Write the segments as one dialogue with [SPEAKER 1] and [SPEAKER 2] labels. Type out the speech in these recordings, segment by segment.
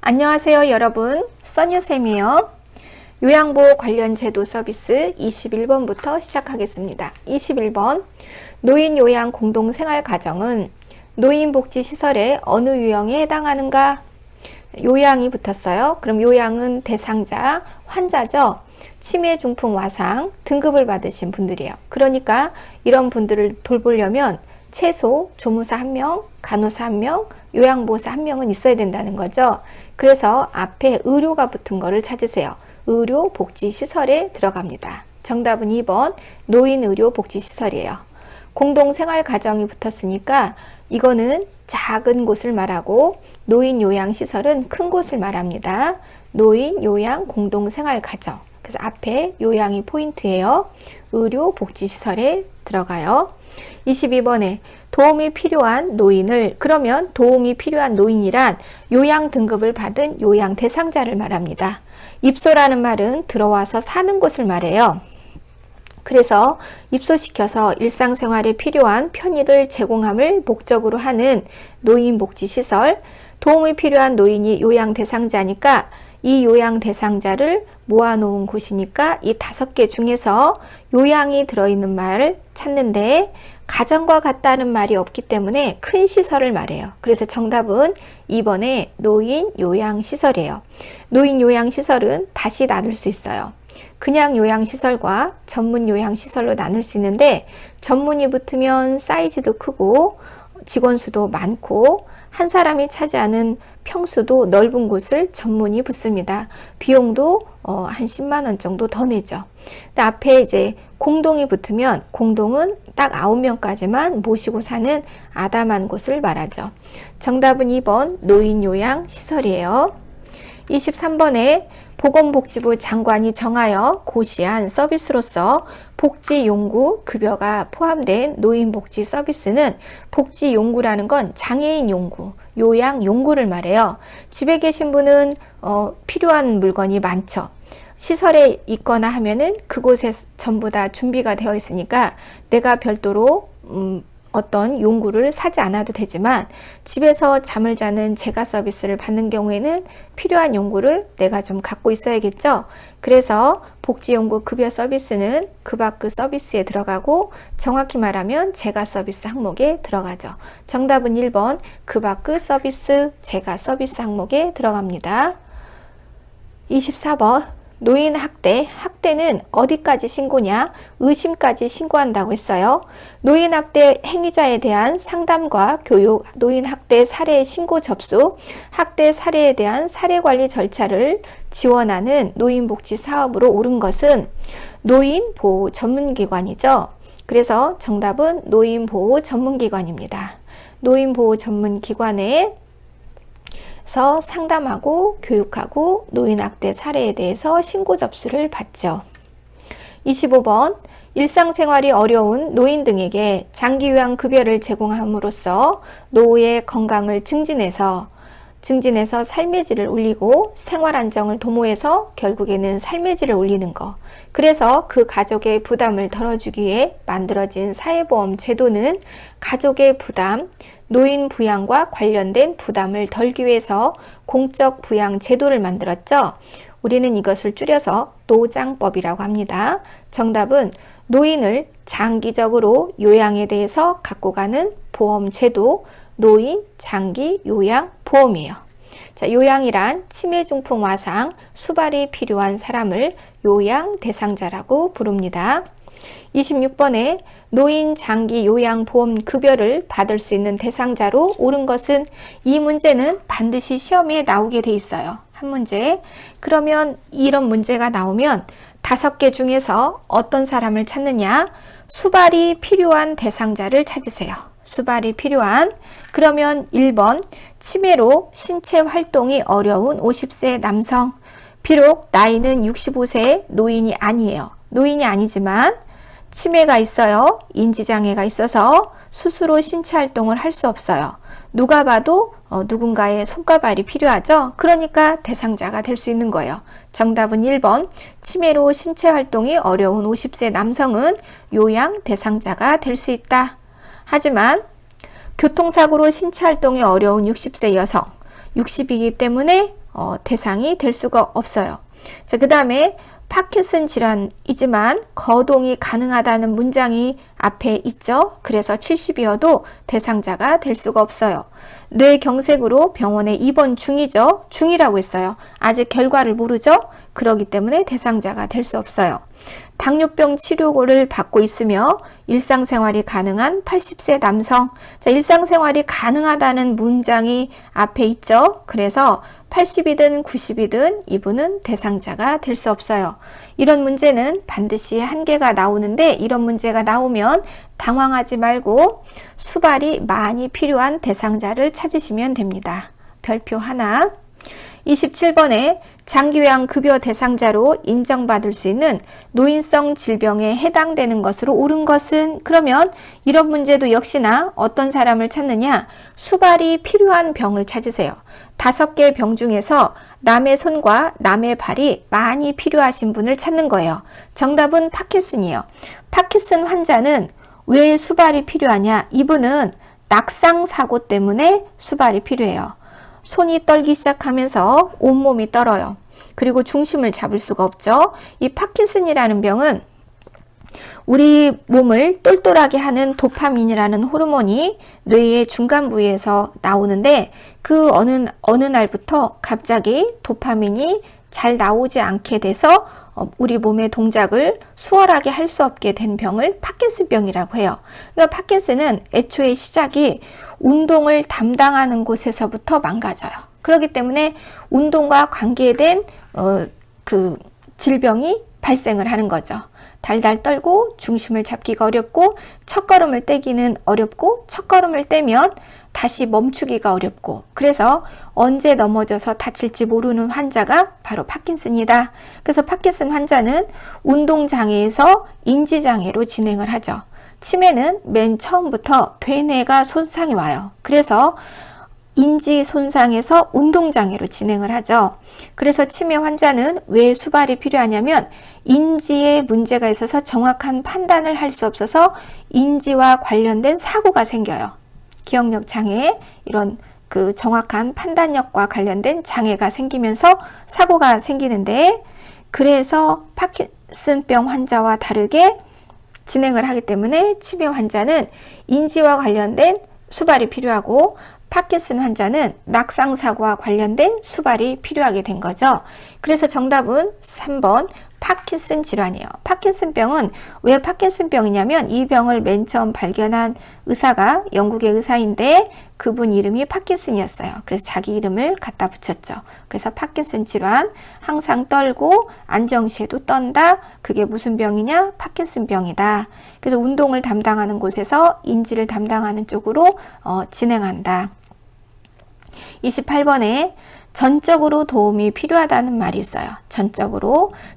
[SPEAKER 1] 안녕하세요 여러분, 써뉴쌤이에요. 요양보호 관련 제도 서비스 21번부터 시작하겠습니다. 21번 노인요양 공동생활가정은 노인복지시설의 어느 유형에 해당하는가? 요양이 붙었어요. 그럼 요양은 대상자, 환자죠. 치매, 중풍, 와상 등급을 받으신 분들이에요. 그러니까 이런 분들을 돌보려면 최소 조무사 1명, 간호사 1명, 요양보호사 1명은 있어야 된다는 거죠. 그래서 앞에 의료가 붙은 거를 찾으세요. 의료복지시설에 들어갑니다. 정답은 2번 노인의료복지시설이에요. 공동생활가정이 붙었으니까 이거는 작은 곳을 말하고 노인요양시설은 큰 곳을 말합니다. 노인요양공동생활가정. 그래서 앞에 요양이 포인트예요. 의료복지시설에 들어가요. 22번에 도움이 필요한 노인을, 그러면 도움이 필요한 노인이란 요양 등급을 받은 요양 대상자를 말합니다. 입소라는 말은 들어와서 사는 곳을 말해요. 그래서 입소시켜서 일상생활에 필요한 편의를 제공함을 목적으로 하는 노인복지시설, 도움이 필요한 노인이 요양 대상자니까 이 요양 대상자를 모아놓은 곳이니까 이 5개 중에서 요양이 들어있는 말을 찾는데 가정과 같다는 말이 없기 때문에 큰 시설을 말해요. 그래서 정답은 2번에 노인 요양시설이에요. 노인 요양시설은 다시 나눌 수 있어요. 그냥 요양시설과 전문 요양시설로 나눌 수 있는데 전문이 붙으면 사이즈도 크고 직원 수도 많고 한 사람이 차지하는 평수도 넓은 곳을 전문이 붙습니다. 비용도 한 10만 원 정도 더 내죠. 근데 앞에 이제 공동이 붙으면 공동은 딱 9명까지만 모시고 사는 아담한 곳을 말하죠. 정답은 2번 노인요양시설이에요. 23번에 보건복지부 장관이 정하여 고시한 서비스로서 복지용구 급여가 포함된 노인복지 서비스는 복지용구라는 건 장애인 용구, 요양용구를 말해요. 집에 계신 분은 필요한 물건이 많죠. 시설에 있거나 하면은 그곳에 전부 다 준비가 되어 있으니까 내가 별도로 어떤 용구를 사지 않아도 되지만 집에서 잠을 자는 제가 서비스를 받는 경우에는 필요한 용구를 내가 좀 갖고 있어야겠죠. 그래서 복지용구 급여 서비스는 그 밖의 서비스에 들어가고 정확히 말하면 제가 서비스 항목에 들어가죠. 정답은 1번 그 밖의 서비스, 제가 서비스 항목에 들어갑니다. 24번 노인 학대, 학대는 어디까지 신고냐? 의심까지 신고한다고 했어요. 노인 학대 행위자에 대한 상담과 교육, 노인 학대 사례 신고 접수, 학대 사례에 대한 사례 관리 절차를 지원하는 노인복지 사업으로 오른 것은 노인보호 전문기관이죠. 그래서 정답은 노인보호 전문기관입니다. 노인보호 전문기관에 상담하고 교육하고 노인학대 사례에 대해서 신고 접수를 받죠. 25번 일상생활이 어려운 노인 등에게 장기요양급여를 제공함으로써 노후의 건강을 증진해서 삶의 질을 올리고 생활안정을 도모해서 결국에는 삶의 질을 올리는 거. 그래서 그 가족의 부담을 덜어주기 위해 만들어진 사회보험 제도는 가족의 부담, 노인 부양과 관련된 부담을 덜기 위해서 공적 부양 제도를 만들었죠. 우리는 이것을 줄여서 노장법이라고 합니다. 정답은 노인을 장기적으로 요양에 대해서 갖고 가는 보험 제도, 노인 장기 요양 보험이에요. 자, 요양이란 치매, 중풍, 와상, 수발이 필요한 사람을 요양 대상자라고 부릅니다. 26번에 노인 장기 요양 보험 급여를 받을 수 있는 대상자로 오른 것은, 이 문제는 반드시 시험에 나오게 돼 있어요. 한 문제. 그러면 이런 문제가 나오면 5개 중에서 어떤 사람을 찾느냐? 수발이 필요한 대상자를 찾으세요. 수발이 필요한. 그러면 1번 치매로 신체 활동이 어려운 50세 남성. 비록 나이는 65세 노인이 아니에요. 노인이 아니지만 치매가 있어요. 인지장애가 있어서 스스로 신체 활동을 할 수 없어요. 누가 봐도 누군가의 손가발이 필요하죠. 그러니까 대상자가 될 수 있는 거예요. 정답은 1번 치매로 신체 활동이 어려운 50세 남성은 요양 대상자가 될 수 있다. 하지만 교통사고로 신체 활동이 어려운 60세 여성, 60이기 때문에 대상이 될 수가 없어요. 자, 그 다음에 파킨슨 질환이지만 거동이 가능하다는 문장이 앞에 있죠. 그래서 70이어도 대상자가 될 수가 없어요. 뇌경색으로 병원에 입원 중이죠. 중이라고 했어요. 아직 결과를 모르죠. 그렇기 때문에 대상자가 될 수 없어요. 당뇨병 치료를 받고 있으며 일상생활이 가능한 80세 남성. 자, 일상생활이 가능하다는 문장이 앞에 있죠. 그래서 80이든 90이든 이분은 대상자가 될 수 없어요. 이런 문제는 반드시 한 개가 나오는데 이런 문제가 나오면 당황하지 말고 수발이 많이 필요한 대상자를 찾으시면 됩니다. 별표 하나. 27번에 장기요양급여 대상자로 인정받을 수 있는 노인성 질병에 해당되는 것으로 옳은 것은, 그러면 이런 문제도 역시나 어떤 사람을 찾느냐, 수발이 필요한 병을 찾으세요. 5개 병 중에서 남의 손과 남의 발이 많이 필요하신 분을 찾는 거예요. 정답은 파킨슨이에요. 파킨슨 환자는 왜 수발이 필요하냐? 이분은 낙상 사고 때문에 수발이 필요해요. 손이 떨기 시작하면서 온몸이 떨어요. 그리고 중심을 잡을 수가 없죠. 이 파킨슨이라는 병은 우리 몸을 똘똘하게 하는 도파민이라는 호르몬이 뇌의 중간 부위에서 나오는데 그 어느 날부터 갑자기 도파민이 잘 나오지 않게 돼서 우리 몸의 동작을 수월하게 할 수 없게 된 병을 파킨슨병이라고 해요. 그러니까 파킨슨은 애초에 시작이 운동을 담당하는 곳에서부터 망가져요. 그렇기 때문에 운동과 관계된 그 질병이 발생을 하는 거죠. 달달 떨고 중심을 잡기가 어렵고 첫걸음을 떼기는 어렵고 첫걸음을 떼면 다시 멈추기가 어렵고, 그래서 언제 넘어져서 다칠지 모르는 환자가 바로 파킨슨이다. 그래서 파킨슨 환자는 운동장애에서 인지장애로 진행을 하죠. 치매는 맨 처음부터 되뇌가 손상이 와요. 그래서 인지 손상에서 운동장애로 진행을 하죠. 그래서 치매 환자는 왜 수발이 필요하냐면 인지에 문제가 있어서 정확한 판단을 할 수 없어서 인지와 관련된 사고가 생겨요. 기억력 장애, 이런 그 정확한 판단력과 관련된 장애가 생기면서 사고가 생기는데, 그래서 파킨슨병 환자와 다르게 진행을 하기 때문에 치매 환자는 인지와 관련된 수발이 필요하고 파킨슨 환자는 낙상사고와 관련된 수발이 필요하게 된 거죠. 그래서 정답은 3번 파킨슨 질환이에요. 파킨슨병은 왜 파킨슨병이냐면 이 병을 맨 처음 발견한 의사가 영국의 의사인데 그분 이름이 파킨슨이었어요. 그래서 자기 이름을 갖다 붙였죠. 그래서 파킨슨 질환, 항상 떨고 안정시에도 떤다. 그게 무슨 병이냐? 파킨슨병이다. 그래서 운동을 담당하는 곳에서 인지를 담당하는 쪽으로 진행한다. 28번에 전적으로 도움이 필요하다는 말이 있어요.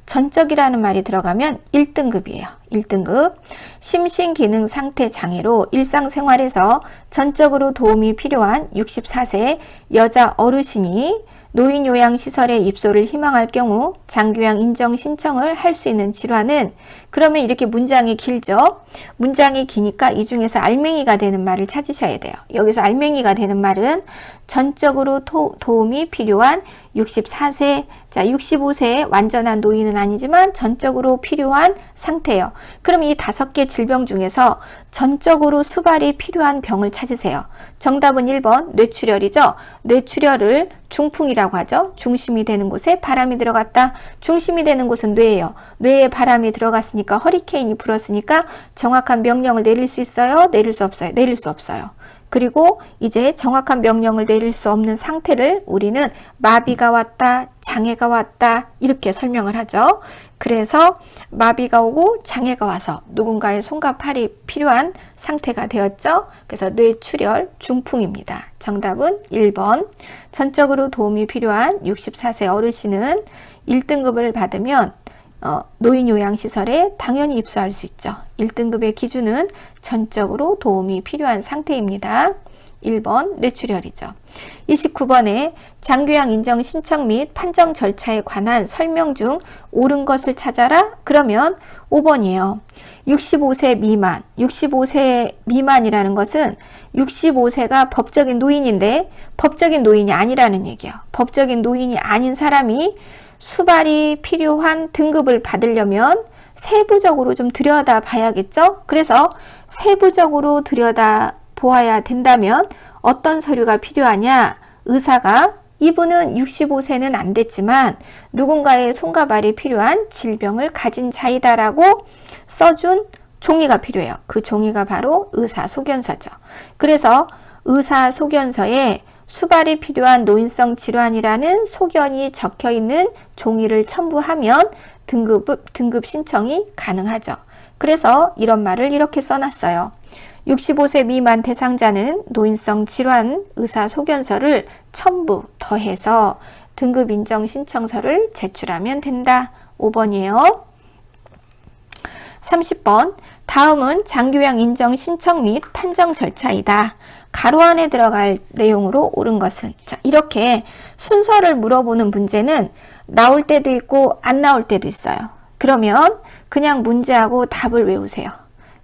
[SPEAKER 1] 전적이라는 말이 들어가면 1등급이에요. 1등급. 심신기능 상태 장애로 일상생활에서 전적으로 도움이 필요한 64세 여자 어르신이 노인요양시설에 입소를 희망할 경우 장기요양 인정 신청을 할 수 있는 질환은, 그러면 이렇게 문장이 길죠. 문장이 기니까 이 중에서 알맹이가 되는 말을 찾으셔야 돼요. 여기서 알맹이가 되는 말은 전적으로 도움이 필요한 64세, 자 65세 완전한 노인은 아니지만 전적으로 필요한 상태예요. 그럼 이 5개 질병 중에서 전적으로 수발이 필요한 병을 찾으세요. 정답은 1번 뇌출혈이죠. 뇌출혈을 중풍이라고 하죠. 중심이 되는 곳에 바람이 들어갔다. 중심이 되는 곳은 뇌예요. 뇌에 바람이 들어갔으니까 허리케인이 불었으니까 정확한 명령을 내릴 수 있어요? 내릴 수 없어요? 내릴 수 없어요. 그리고 이제 정확한 명령을 내릴 수 없는 상태를 우리는 마비가 왔다, 장애가 왔다 이렇게 설명을 하죠. 그래서 마비가 오고 장애가 와서 누군가의 손과 팔이 필요한 상태가 되었죠. 그래서 뇌출혈 중풍입니다. 정답은 1번. 전적으로 도움이 필요한 64세 어르신은 1등급을 받으면 노인요양시설에 당연히 입소할 수 있죠. 1등급의 기준은 전적으로 도움이 필요한 상태입니다. 1번 뇌출혈이죠. 29번에 장교양 인정 신청 및 판정 절차에 관한 설명 중 옳은 것을 찾아라. 그러면 5번이에요. 65세 미만. 65세 미만이라는 것은 65세가 법적인 노인인데 법적인 노인이 아니라는 얘기예요. 법적인 노인이 아닌 사람이 수발이 필요한 등급을 받으려면 세부적으로 좀 들여다 봐야겠죠? 그래서 세부적으로 들여다 보아야 된다면 어떤 서류가 필요하냐? 의사가 이분은 65세는 안 됐지만 누군가의 손과 발이 필요한 질병을 가진 자이다라고 써준 종이가 필요해요. 그 종이가 바로 의사소견서죠. 그래서 의사소견서에 수발이 필요한 노인성 질환이라는 소견이 적혀 있는 종이를 첨부하면 등급 신청이 가능하죠. 그래서 이런 말을 이렇게 써놨어요. 65세 미만 대상자는 노인성 질환 의사소견서를 첨부 더해서 등급 인정 신청서를 제출하면 된다. 5번이에요. 30번. 다음은 장교양 인정 신청 및 판정 절차이다. 가로 안에 들어갈 내용으로 옳은 것은? 자, 이렇게 순서를 물어보는 문제는 나올 때도 있고 안 나올 때도 있어요. 그러면 그냥 문제하고 답을 외우세요.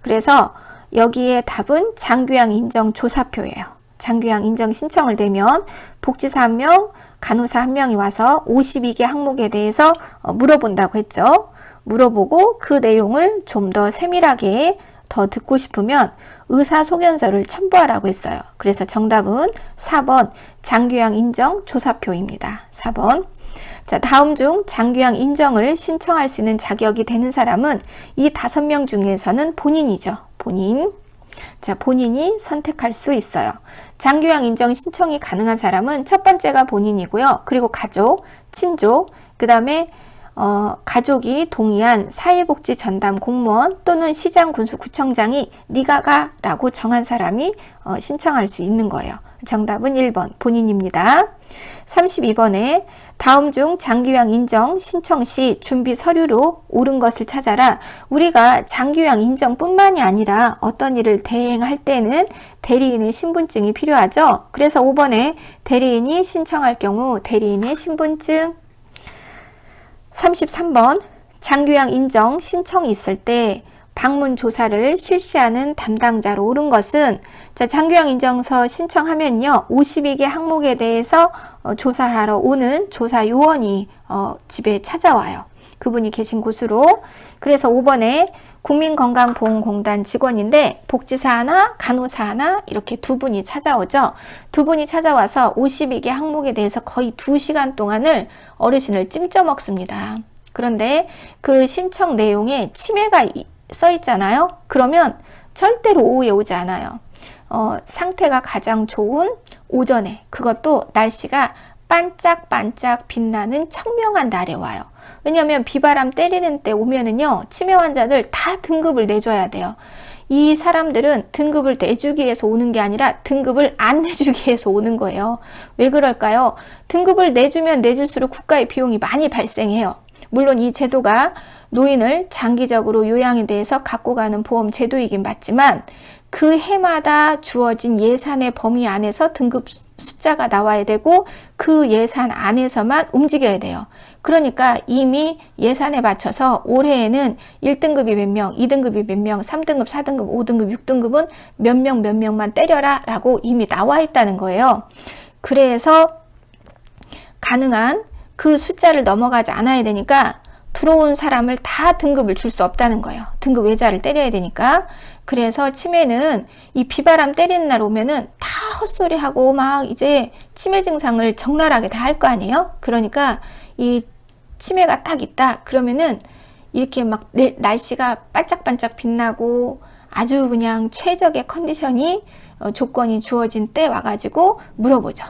[SPEAKER 1] 그래서 여기에 답은 장교양 인정 조사표예요. 장교양 인정 신청을 내면 복지사 1명, 간호사 1명이 와서 52개 항목에 대해서 물어본다고 했죠. 물어보고 그 내용을 좀 더 세밀하게 더 듣고 싶으면 의사소견서를 첨부하라고 했어요. 그래서 정답은 4번 장교양 인정 조사표입니다. 4번. 자, 다음 중 장교양 인정을 신청할 수 있는 자격이 되는 사람은 이 5명 중에서는 본인이죠. 본인. 자, 본인이 선택할 수 있어요. 장교양 인정 신청이 가능한 사람은 첫 번째가 본인이고요. 그리고 가족, 친족, 그 다음에 가족이 동의한 사회복지 전담 공무원 또는 시장 군수 구청장이 네가 가라고 정한 사람이 신청할 수 있는 거예요. 정답은 1번 본인입니다. 32번에 다음 중 장교양 인정 신청 시 준비 서류로 옳은 것을 찾아라. 우리가 장교양 인정뿐만이 아니라 어떤 일을 대행할 때는 대리인의 신분증이 필요하죠. 그래서 5번에 대리인이 신청할 경우 대리인의 신분증. 33번 장교양 인정 신청이 있을 때 방문 조사를 실시하는 담당자로 옳은 것은? 자, 장교양 인정서 신청하면요 52개 항목에 대해서 조사하러 오는 조사 요원이 집에 찾아와요. 그분이 계신 곳으로. 그래서 5번에 국민건강보험공단 직원인데 복지사 하나, 간호사 하나 이렇게 두 분이 찾아오죠. 두 분이 찾아와서 52개 항목에 대해서 거의 2시간 동안을 어르신을 찜쪄 먹습니다. 그런데 그 신청 내용에 치매가 써 있잖아요. 그러면 절대로 오후에 오지 않아요. 상태가 가장 좋은 오전에, 그것도 날씨가 반짝반짝 빛나는 청명한 날에 와요. 왜냐하면 비바람 때리는 때 오면은요 치매 환자들 다 등급을 내줘야 돼요. 이 사람들은 등급을 내주기 위해서 오는 게 아니라 등급을 안 내주기 위해서 오는 거예요. 왜 그럴까요? 등급을 내주면 내줄수록 국가의 비용이 많이 발생해요. 물론 이 제도가 노인을 장기적으로 요양에 대해서 갖고 가는 보험 제도이긴 맞지만 그 해마다 주어진 예산의 범위 안에서 등급 숫자가 나와야 되고 그 예산 안에서만 움직여야 돼요. 그러니까 이미 예산에 맞춰서 올해에는 1등급이 몇 명, 2등급이 몇 명, 3등급, 4등급, 5등급, 6등급은 몇 명만 때려라 라고 이미 나와 있다는 거예요. 그래서 가능한 그 숫자를 넘어가지 않아야 되니까 들어온 사람을 다 등급을 줄 수 없다는 거예요. 등급 외자를 때려야 되니까. 그래서 치매는 이 비바람 때리는 날 오면은 다 헛소리하고 막 이제 치매 증상을 적나라하게 다 할 거 아니에요? 그러니까 이 치매가 딱 있다 그러면은 이렇게 막 날씨가 반짝반짝 빛나고 아주 그냥 최적의 컨디션이 조건이 주어진 때 와가지고 물어보죠.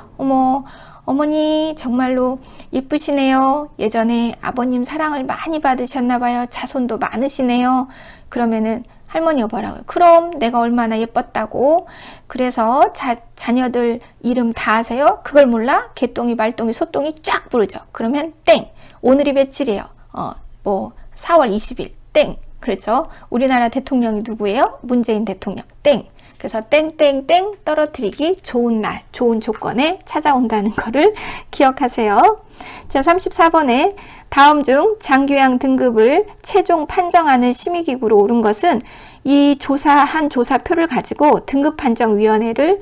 [SPEAKER 1] 어머니 정말로 예쁘시네요. 예전에 아버님 사랑을 많이 받으셨나 봐요. 자손도 많으시네요. 그러면은 할머니가 뭐라고요? 그럼 내가 얼마나 예뻤다고. 그래서 자녀들 이름 다 아세요? 그걸 몰라? 개똥이 말똥이 소똥이 쫙 부르죠. 그러면 땡. 오늘이 며칠이에요? 4월 20일 땡. 그렇죠? 우리나라 대통령이 누구예요? 문재인 대통령 땡. 그래서 땡땡땡 떨어뜨리기 좋은 날, 좋은 조건에 찾아온다는 거를 기억하세요. 자, 34번에 다음 중 장기요양 등급을 최종 판정하는 심의기구로 오른 것은 이 조사한 조사표를 가지고 등급판정위원회를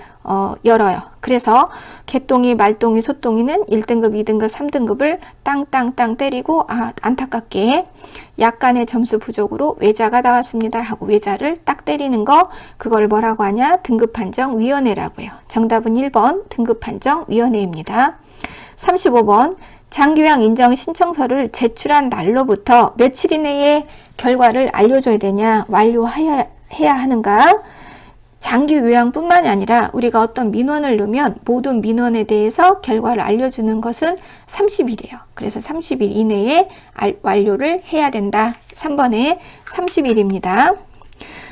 [SPEAKER 1] 열어요. 그래서 개똥이, 말똥이, 소똥이는 1등급, 2등급, 3등급을 땅땅땅 때리고 안타깝게 약간의 점수 부족으로 외자가 나왔습니다 하고 외자를 딱 때리는 거, 그걸 뭐라고 하냐? 등급판정위원회라고 해요. 정답은 1번 등급판정위원회입니다. 35번 장기요양 인정 신청서를 제출한 날로부터 며칠 이내에 결과를 알려줘야 되냐, 완료해야 하는가? 장기요양뿐만이 아니라 우리가 어떤 민원을 넣으면 모든 민원에 대해서 결과를 알려주는 것은 30일이에요. 그래서 30일 이내에 완료를 해야 된다. 3번에 30일입니다.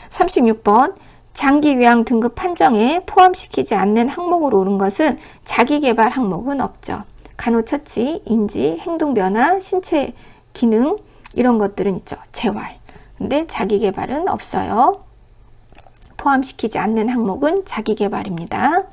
[SPEAKER 1] 36번 장기요양 등급 판정에 포함시키지 않는 항목으로 오른 것은 자기개발 항목은 없죠. 간호처치, 인지, 행동변화, 신체 기능 이런 것들은 있죠. 재활. 근데 자기개발은 없어요. 포함시키지 않는 항목은 자기개발입니다.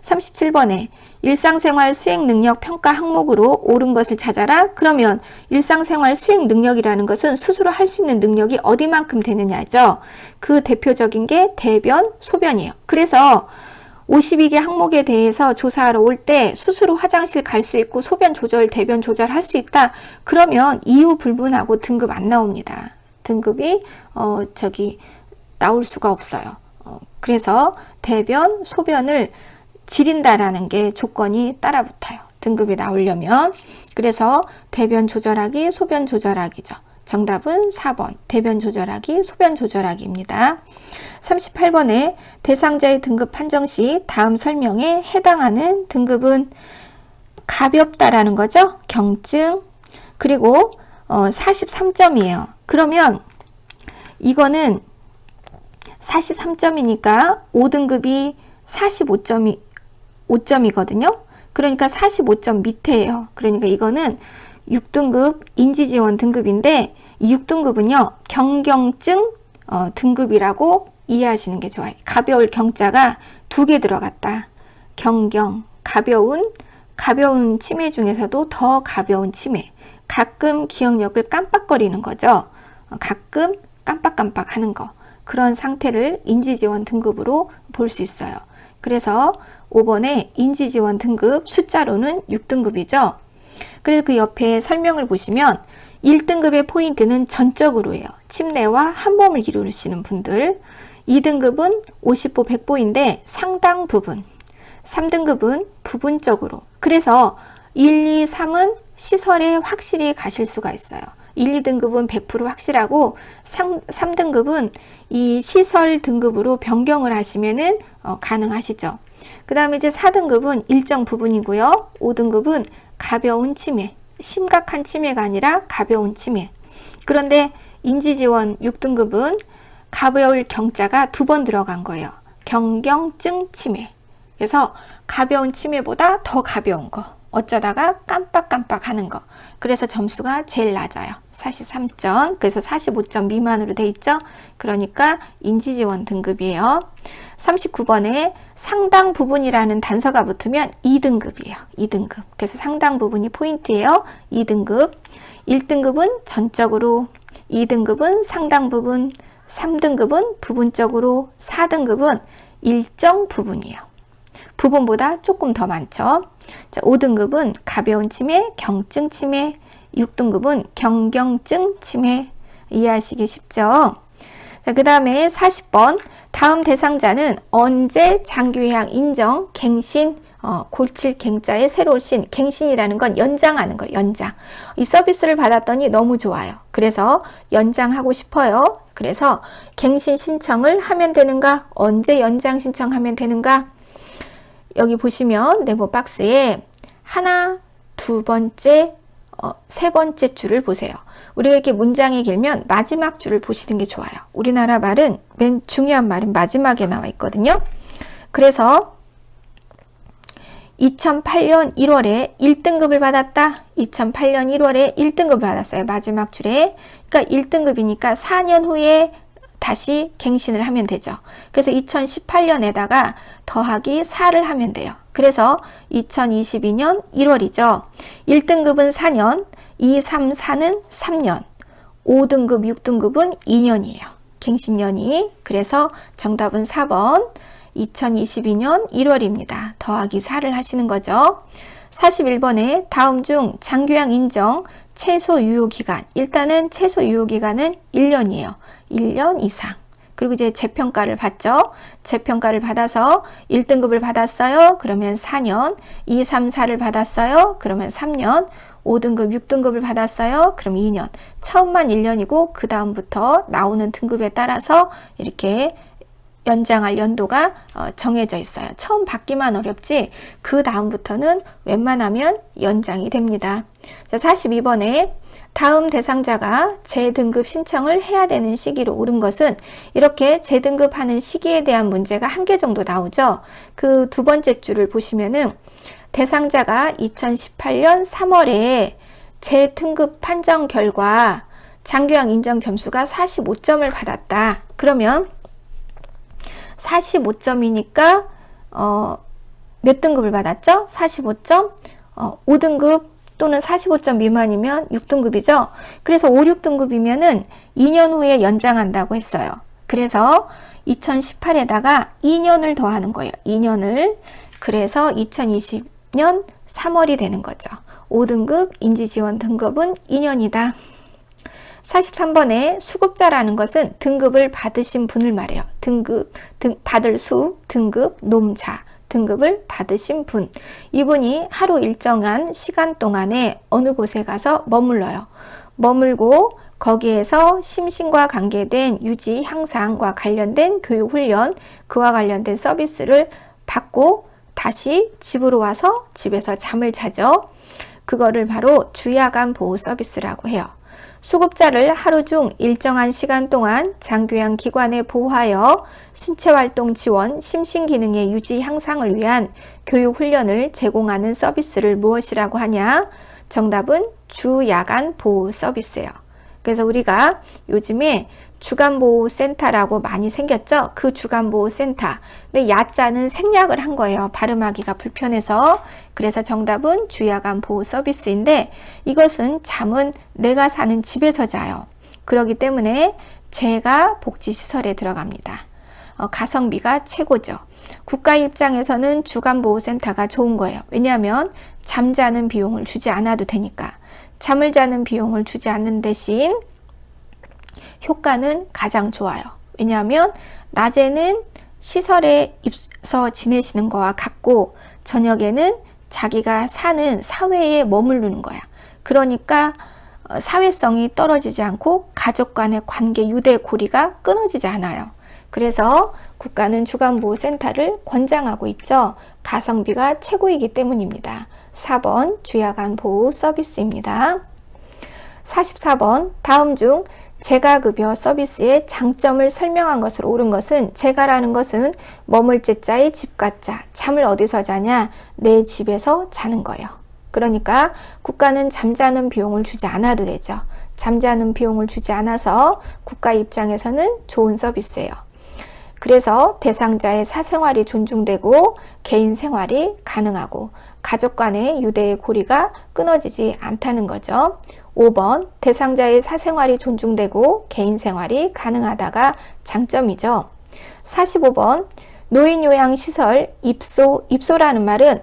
[SPEAKER 1] 37번에 일상생활 수행능력 평가 항목으로 옳은 것을 찾아라. 그러면 일상생활 수행능력이라는 것은 스스로 할 수 있는 능력이 어디만큼 되느냐죠. 그 대표적인 게 대변, 소변이에요. 그래서 52개 항목에 대해서 조사하러 올 때 스스로 화장실 갈 수 있고 소변 조절, 대변 조절할 수 있다. 그러면 이유 불문하고 등급 안 나옵니다. 등급이 나올 수가 없어요. 그래서 대변, 소변을 지린다라는 게 조건이 따라붙어요. 등급이 나오려면. 그래서 대변 조절하기, 소변 조절하기죠. 정답은 4번 대변 조절하기, 소변 조절하기입니다. 38번에 대상자의 등급 판정 시 다음 설명에 해당하는 등급은 가볍다라는 거죠. 경증. 그리고 43점이에요. 그러면 이거는 43점이니까 5등급이 45점이거든요. 그러니까 45점 밑에예요. 그러니까 이거는 6등급 인지지원 등급인데 이 6등급은요. 경경증 등급이라고 이해하시는 게 좋아요. 가벼울 경자가 2개 들어갔다. 경경, 가벼운 치매 중에서도 더 가벼운 치매. 가끔 기억력을 깜빡거리는 거죠. 가끔 깜빡깜빡 하는 거. 그런 상태를 인지지원 등급으로 볼 수 있어요. 그래서 5번에 인지지원 등급 숫자로는 6등급이죠. 그래서 그 옆에 설명을 보시면 1등급의 포인트는 전적으로 해요. 침례와 한몸을 이루시는 분들. 2등급은 50보 100보인데 상당 부분. 3등급은 부분적으로. 그래서 1, 2, 3은 시설에 확실히 가실 수가 있어요. 1, 2등급은 100% 확실하고 3등급은 이 시설 등급으로 변경을 하시면은 가능하시죠. 그 다음에 이제 4등급은 일정 부분이고요. 5등급은 가벼운 치매, 심각한 치매가 아니라 가벼운 치매. 그런데 인지지원 6등급은 가벼울 경자가 2번 들어간 거예요. 경경증 치매. 그래서 가벼운 치매보다 더 가벼운 거. 어쩌다가 깜빡깜빡 하는 거. 그래서 점수가 제일 낮아요. 43점. 그래서 45점 미만으로 돼 있죠. 그러니까 인지지원 등급이에요. 39번에 상당 부분이라는 단서가 붙으면 2등급이에요. 2등급. 그래서 상당 부분이 포인트예요. 2등급. 1등급은 전적으로, 2등급은 상당 부분, 3등급은 부분적으로, 4등급은 일정 부분이에요. 부분보다 조금 더 많죠. 자, 5등급은 가벼운 치매, 경증 치매, 6등급은 경경증 치매. 이해하시기 쉽죠? 자, 그 다음에 40번 다음 대상자는 언제 장기요양 인정, 갱신, 골칠 갱자에 새로 신, 갱신이라는 건 연장하는 거예요. 연장. 이 서비스를 받았더니 너무 좋아요. 그래서 연장하고 싶어요. 그래서 갱신 신청을 하면 되는가? 언제 연장 신청하면 되는가? 여기 보시면 네모 박스에 하나, 두 번째, 세 번째 줄을 보세요. 우리가 이렇게 문장이 길면 마지막 줄을 보시는 게 좋아요. 우리나라 말은 맨 중요한 말은 마지막에 나와 있거든요. 그래서 2008년 1월에 1등급을 받았다. 2008년 1월에 1등급을 받았어요. 마지막 줄에. 그러니까 1등급이니까 4년 후에 다시 갱신을 하면 되죠. 그래서 2018년에다가 더하기 4를 하면 돼요. 그래서 2022년 1월이죠. 1등급은 4년, 2, 3, 4는 3년, 5등급, 6등급은 2년이에요. 갱신년이. 그래서 정답은 4번 2022년 1월입니다. 더하기 4를 하시는 거죠. 41번에 다음 중 장교양 인정 최소 유효기간. 일단은 최소 유효기간은 1년이에요. 1년 이상. 그리고 이제 재평가를 받죠. 재평가를 받아서 1등급을 받았어요. 그러면 4년. 2, 3, 4를 받았어요. 그러면 3년. 5등급, 6등급을 받았어요. 그럼 2년. 처음만 1년이고 그 다음부터 나오는 등급에 따라서 이렇게 연장할 연도가 정해져 있어요. 처음 받기만 어렵지 그 다음부터는 웬만하면 연장이 됩니다. 자, 42번에 다음 대상자가 재등급 신청을 해야 되는 시기로 옳은 것은 이렇게 재등급하는 시기에 대한 문제가 한 개 정도 나오죠. 그 두 번째 줄을 보시면은 대상자가 2018년 3월에 재등급 판정 결과 장교양 인정 점수가 45점을 받았다. 그러면 45점이니까 몇 등급을 받았죠? 45점? 5등급 또는 45점 미만이면 6등급이죠. 그래서 5, 6등급이면은 2년 후에 연장한다고 했어요. 그래서 2018에다가 2년을 더하는 거예요. 2년을. 그래서 2020년 3월이 되는 거죠. 5등급 인지지원 등급은 2년이다. 43번에 수급자라는 것은 등급을 받으신 분을 말해요. 받을 수, 등급, 놈자, 등급을 받으신 분. 이분이 하루 일정한 시간 동안에 어느 곳에 가서 머물러요. 머물고 거기에서 심신과 관계된 유지, 향상과 관련된 교육, 훈련, 그와 관련된 서비스를 받고 다시 집으로 와서 집에서 잠을 자죠. 그거를 바로 주야간 보호 서비스라고 해요. 수급자를 하루 중 일정한 시간 동안 장교양 기관에 보호하여 신체활동 지원, 심신기능의 유지 향상을 위한 교육 훈련을 제공하는 서비스를 무엇이라고 하냐? 정답은 주야간 보호 서비스예요. 그래서 우리가 요즘에 주간보호센터라고 많이 생겼죠? 그 주간보호센터. 근데 야자는 생략을 한 거예요. 발음하기가 불편해서. 그래서 정답은 주야간 보호 서비스인데 이것은 잠은 내가 사는 집에서 자요. 그렇기 때문에 제가 복지시설에 들어갑니다. 가성비가 최고죠. 국가 입장에서는 주간보호센터가 좋은 거예요. 왜냐하면 잠자는 비용을 주지 않아도 되니까. 잠을 자는 비용을 주지 않는 대신 효과는 가장 좋아요. 왜냐하면 낮에는 시설에서 지내시는 거와 같고 저녁에는 자기가 사는 사회에 머무르는 거야. 그러니까 사회성이 떨어지지 않고 가족 간의 관계 유대 고리가 끊어지지 않아요. 그래서 국가는 주간보호센터를 권장하고 있죠. 가성비가 최고이기 때문입니다. 4번 주야간 보호 서비스입니다. 44번 다음 중 재가급여 서비스의 장점을 설명한 것으로 옳은 것은 재가라는 것은 머물째 자의 집가자, 잠을 어디서 자냐? 내 집에서 자는 거예요. 그러니까 국가는 잠자는 비용을 주지 않아도 되죠. 잠자는 비용을 주지 않아서 국가 입장에서는 좋은 서비스예요. 그래서 대상자의 사생활이 존중되고 개인 생활이 가능하고 가족 간의 유대의 고리가 끊어지지 않다는 거죠. 5번 대상자의 사생활이 존중되고 개인 생활이 가능하다가 장점이죠. 45번 노인요양시설 입소라는 말은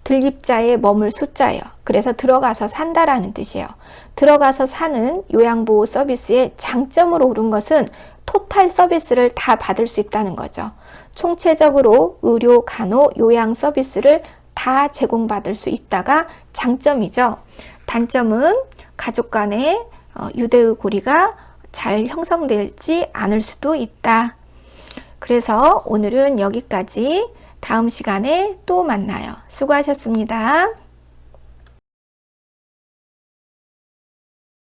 [SPEAKER 1] 들입자의 머물 소자예요. 그래서 들어가서 산다라는 뜻이에요. 들어가서 사는 요양보호 서비스의 장점으로 옳은 것은 토탈 서비스를 다 받을 수 있다는 거죠. 총체적으로 의료, 간호, 요양 서비스를 다 제공받을 수 있다가 장점이죠. 단점은 가족 간의 유대의 고리가 잘 형성되지 않을 수도 있다. 그래서 오늘은 여기까지. 다음 시간에 또 만나요. 수고하셨습니다.